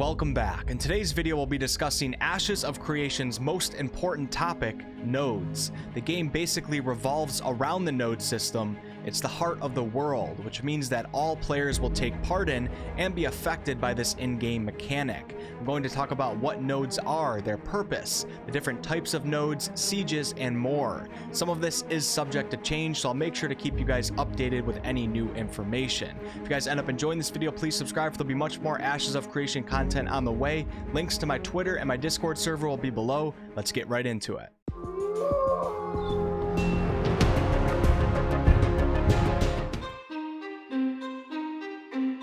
welcome back. In today's video, we'll be discussing Ashes of Creation's most important topic, nodes. The game basically revolves around the node system. It's the heart of the world, which means that all players will take part in and be affected by this in-game mechanic. I'm going to talk about what nodes are, their purpose, the different types of nodes, sieges, and more. Some of this is subject to change, so I'll make sure to keep you guys updated with any new information. If you guys end up enjoying this video, please subscribe, for there'll be much more Ashes of Creation content on the way. Links to my Twitter and my Discord server will be below. Let's get right into it.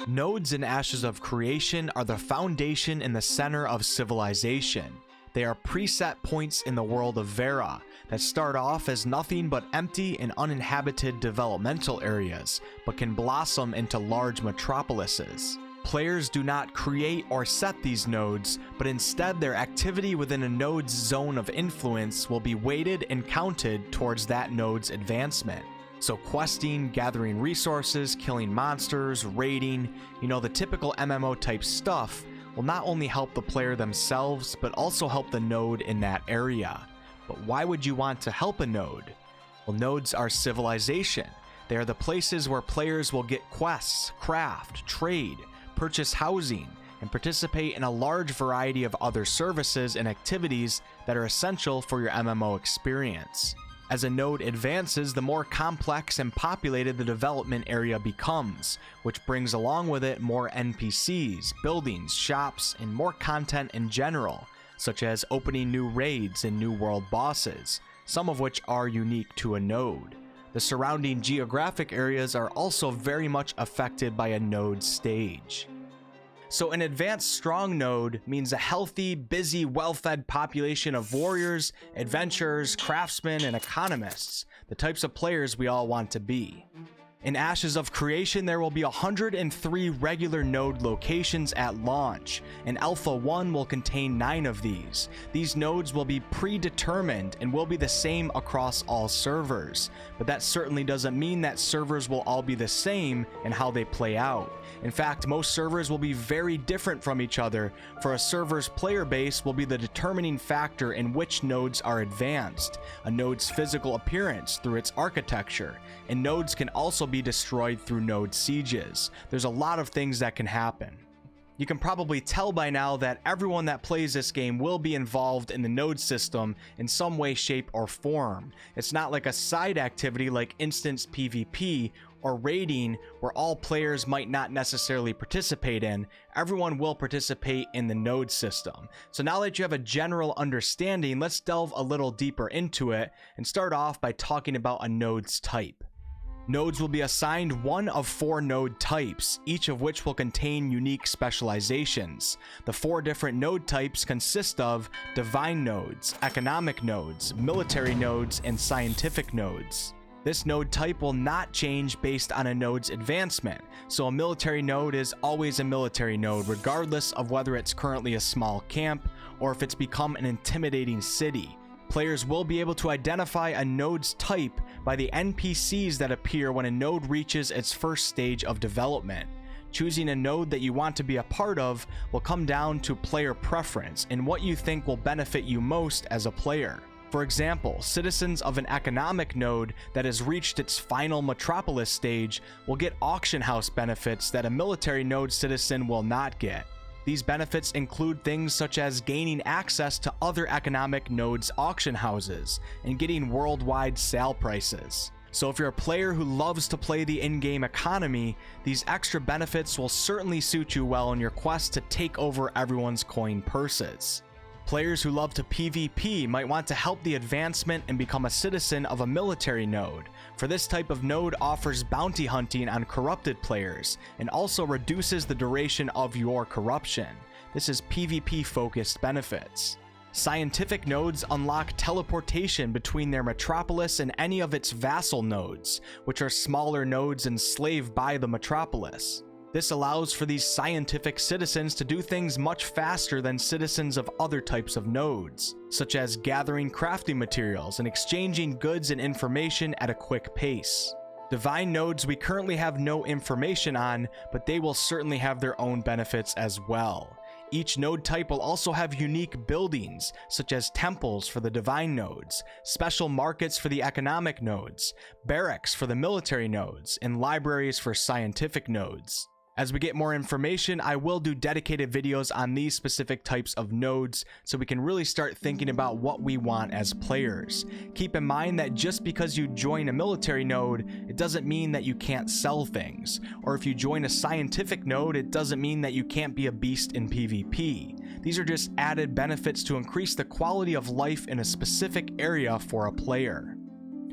Nodes in Ashes of Creation are the foundation in the center of civilization. They are preset points in the world of Vera that start off as nothing but empty and uninhabited developmental areas, but can blossom into large metropolises. Players do not create or set these nodes, but instead their activity within a node's zone of influence will be weighted and counted towards that node's advancement. So questing, gathering resources, killing monsters, raiding, the typical MMO type stuff will not only help the player themselves, but also help the node in that area. But why would you want to help a node? Well, nodes are civilization. They are the places where players will get quests, craft, trade, purchase housing, and participate in a large variety of other services and activities that are essential for your MMO experience. As a node advances, the more complex and populated the development area becomes, which brings along with it more NPCs, buildings, shops, and more content in general, such as opening new raids and new world bosses, some of which are unique to a node. The surrounding geographic areas are also very much affected by a node stage. So an advanced strong node means a healthy, busy, well-fed population of warriors, adventurers, craftsmen, and economists, the types of players we all want to be. In Ashes of Creation, there will be 103 regular node locations at launch, and Alpha 1 will contain 9 of these. These nodes will be predetermined and will be the same across all servers, but that certainly doesn't mean that servers will all be the same in how they play out. In fact, most servers will be very different from each other, for a server's player base will be the determining factor in which nodes are advanced, a node's physical appearance through its architecture, and nodes can also be destroyed through node sieges. There's a lot of things that can happen. You can probably tell by now that everyone that plays this game will be involved in the node system in some way, shape, or form. It's not like a side activity like instance PvP or raiding where all players might not necessarily participate in. Everyone will participate in the node system. So now that you have a general understanding, let's delve a little deeper into it and start off by talking about a node's type. Nodes will be assigned one of 4 node types, each of which will contain unique specializations. The 4 different node types consist of divine nodes, economic nodes, military nodes, and scientific nodes. This node type will not change based on a node's advancement, so a military node is always a military node regardless of whether it's currently a small camp or if it's become an intimidating city. Players will be able to identify a node's type by the NPCs that appear when a node reaches its first stage of development. Choosing a node that you want to be a part of will come down to player preference and what you think will benefit you most as a player. For example, citizens of an economic node that has reached its final metropolis stage will get auction house benefits that a military node citizen will not get. These benefits include things such as gaining access to other economic nodes' auction houses and getting worldwide sale prices. So if you're a player who loves to play the in-game economy, these extra benefits will certainly suit you well in your quest to take over everyone's coin purses. Players who love to PvP might want to help the advancement and become a citizen of a military node, for this type of node offers bounty hunting on corrupted players and also reduces the duration of your corruption. This is PvP focused benefits. Scientific nodes unlock teleportation between their metropolis and any of its vassal nodes, which are smaller nodes enslaved by the metropolis. This allows for these scientific citizens to do things much faster than citizens of other types of nodes, such as gathering crafting materials and exchanging goods and information at a quick pace. Divine nodes we currently have no information on, but they will certainly have their own benefits as well. Each node type will also have unique buildings, such as temples for the divine nodes, special markets for the economic nodes, barracks for the military nodes, and libraries for scientific nodes. As we get more information, I will do dedicated videos on these specific types of nodes so we can really start thinking about what we want as players. Keep in mind that just because you join a military node, it doesn't mean that you can't sell things. Or if you join a scientific node, it doesn't mean that you can't be a beast in PvP. These are just added benefits to increase the quality of life in a specific area for a player.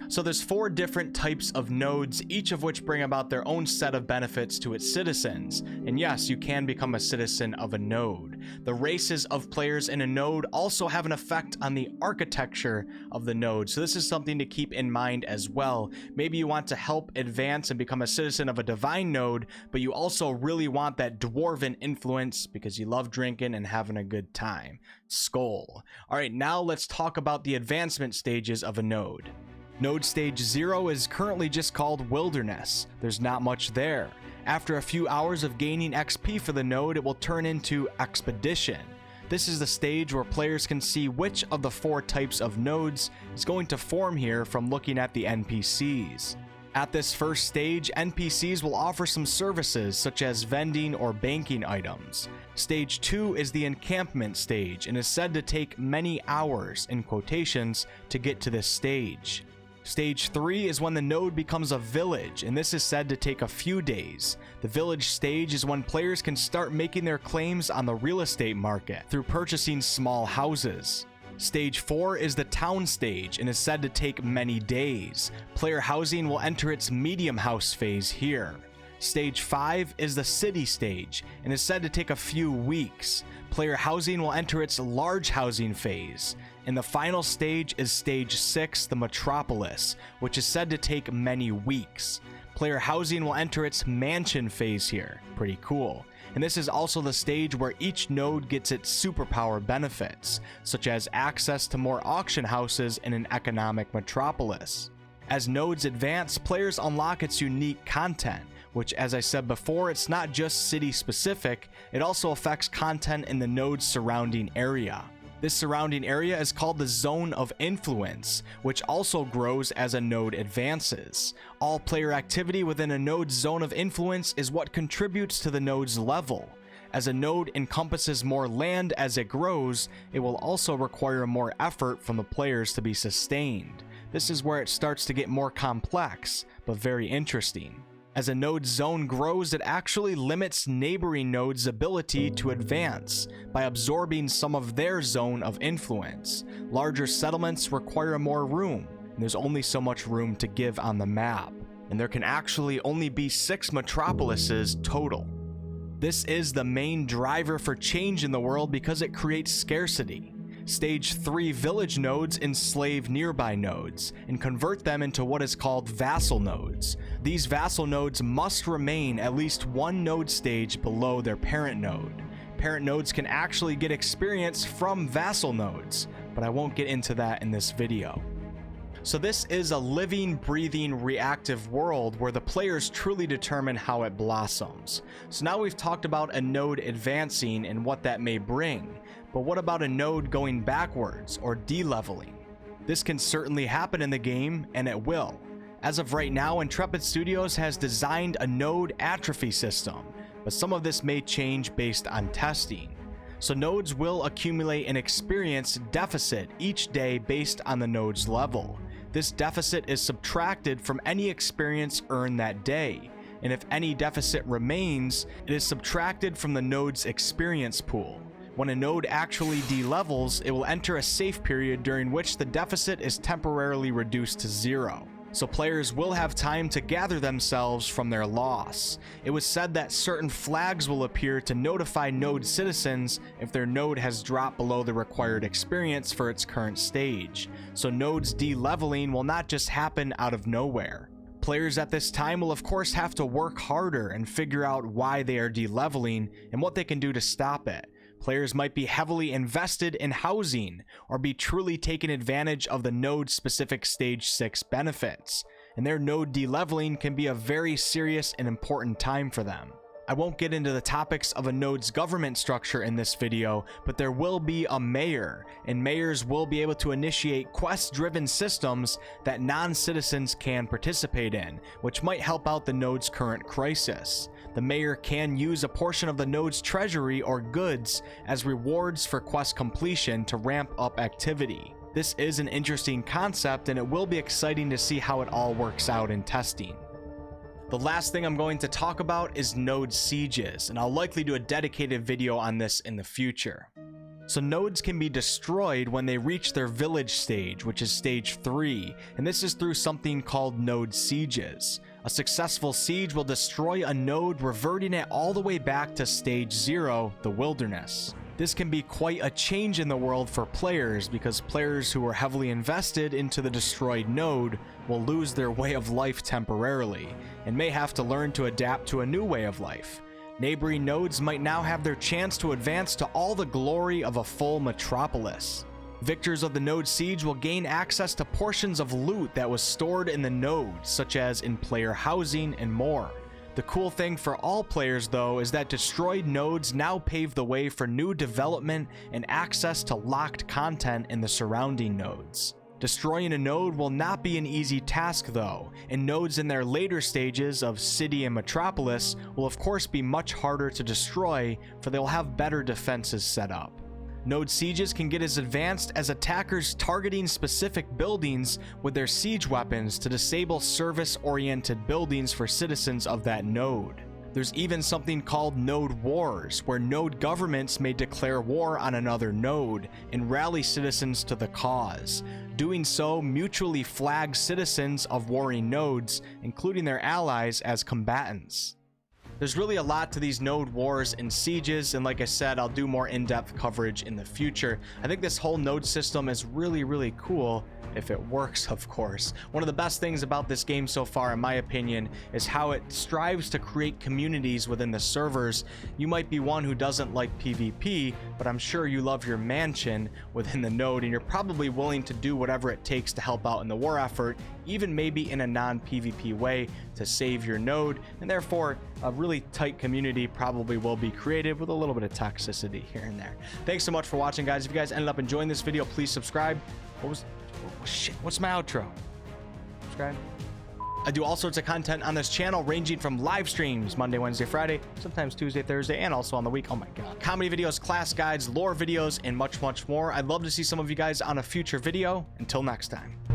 So there's 4 different types of nodes, each of which bring about their own set of benefits to its citizens. And yes, you can become a citizen of a node. The races of players in a node also have an effect on the architecture of the node. So this is something to keep in mind as well. Maybe you want to help advance and become a citizen of a divine node, but you also really want that dwarven influence because you love drinking and having a good time. Skull. All right, now let's talk about the advancement stages of a node. Node stage 0 is currently just called Wilderness. There's not much there. After a few hours of gaining XP for the node, it will turn into Expedition. This is the stage where players can see which of the 4 types of nodes is going to form here from looking at the NPCs. At this first stage, NPCs will offer some services such as vending or banking items. Stage 2 is the encampment stage and is said to take many hours, in quotations, to get to this stage. Stage 3 is when the node becomes a village, and this is said to take a few days. The village stage is when players can start making their claims on the real estate market through purchasing small houses. Stage 4 is the town stage and is said to take many days. Player housing will enter its medium house phase here. Stage 5 is the city stage and is said to take a few weeks. Player housing will enter its large housing phase. And the final stage is stage 6, the metropolis, which is said to take many weeks. Player housing will enter its mansion phase here. Pretty cool. And this is also the stage where each node gets its superpower benefits, such as access to more auction houses in an economic metropolis. As nodes advance, players unlock its unique content, which, as I said before, it's not just city specific, it also affects content in the node's surrounding area. This surrounding area is called the Zone of Influence, which also grows as a node advances. All player activity within a node's zone of influence is what contributes to the node's level. As a node encompasses more land as it grows, it will also require more effort from the players to be sustained. This is where it starts to get more complex, but very interesting. As a node's zone grows, it actually limits neighboring nodes' ability to advance by absorbing some of their zone of influence. Larger settlements require more room, and there's only so much room to give on the map, and there can actually only be 6 metropolises total. This is the main driver for change in the world because it creates scarcity. Stage 3 village nodes enslave nearby nodes and convert them into what is called vassal nodes. These vassal nodes must remain at least 1 node stage below their parent node. Parent nodes can actually get experience from vassal nodes, but I won't get into that in this video. So this is a living, breathing, reactive world where the players truly determine how it blossoms. So now we've talked about a node advancing and what that may bring. But what about a node going backwards or de-leveling? This can certainly happen in the game, and it will. As of right now, Intrepid Studios has designed a node atrophy system, but some of this may change based on testing. So nodes will accumulate an experience deficit each day based on the node's level. This deficit is subtracted from any experience earned that day, and if any deficit remains, it is subtracted from the node's experience pool. When a node actually de-levels, it will enter a safe period during which the deficit is temporarily reduced to 0. So players will have time to gather themselves from their loss. It was said that certain flags will appear to notify node citizens if their node has dropped below the required experience for its current stage. So nodes de-leveling will not just happen out of nowhere. Players at this time will of course have to work harder and figure out why they are de-leveling and what they can do to stop it. Players might be heavily invested in housing or be truly taking advantage of the node-specific Stage 6 benefits, and their node de-leveling can be a very serious and important time for them. I won't get into the topics of a node's government structure in this video, but there will be a mayor, and mayors will be able to initiate quest-driven systems that non-citizens can participate in, which might help out the node's current crisis. The mayor can use a portion of the node's treasury or goods as rewards for quest completion to ramp up activity. This is an interesting concept, and it will be exciting to see how it all works out in testing. The last thing I'm going to talk about is node sieges, and I'll likely do a dedicated video on this in the future. So nodes can be destroyed when they reach their village stage, which is stage 3, and this is through something called node sieges. A successful siege will destroy a node, reverting it all the way back to stage 0, the wilderness. This can be quite a change in the world for players, because players who are heavily invested into the destroyed node will lose their way of life temporarily, and may have to learn to adapt to a new way of life. Neighboring nodes might now have their chance to advance to all the glory of a full metropolis. Victors of the node siege will gain access to portions of loot that was stored in the node, such as in player housing and more. The cool thing for all players, though, is that destroyed nodes now pave the way for new development and access to locked content in the surrounding nodes. Destroying a node will not be an easy task, though, and nodes in their later stages of city and metropolis will of course be much harder to destroy, for they'll have better defenses set up. Node sieges can get as advanced as attackers targeting specific buildings with their siege weapons to disable service-oriented buildings for citizens of that node. There's even something called node wars, where node governments may declare war on another node and rally citizens to the cause. Doing so mutually flags citizens of warring nodes, including their allies, as combatants. There's really a lot to these node wars and sieges, and like I said, I'll do more in-depth coverage in the future. I think this whole node system is really cool, if it works, of course. One of the best things about this game so far, in my opinion, is how it strives to create communities within the servers. You might be one who doesn't like PvP, but I'm sure you love your mansion within the node, and you're probably willing to do whatever it takes to help out in the war effort, even maybe in a non-PvP way, to save your node, and therefore a really tight community probably will be created with a little bit of toxicity here and there. Thanks so much for watching, guys. If you guys ended up enjoying this video, please subscribe. What's my outro? Subscribe. I do all sorts of content on this channel, ranging from live streams Monday, Wednesday, Friday, sometimes Tuesday, Thursday, and also on the week. Oh my god. Comedy videos, class guides, lore videos, and much more. I'd love to see some of you guys on a future video. Until next time.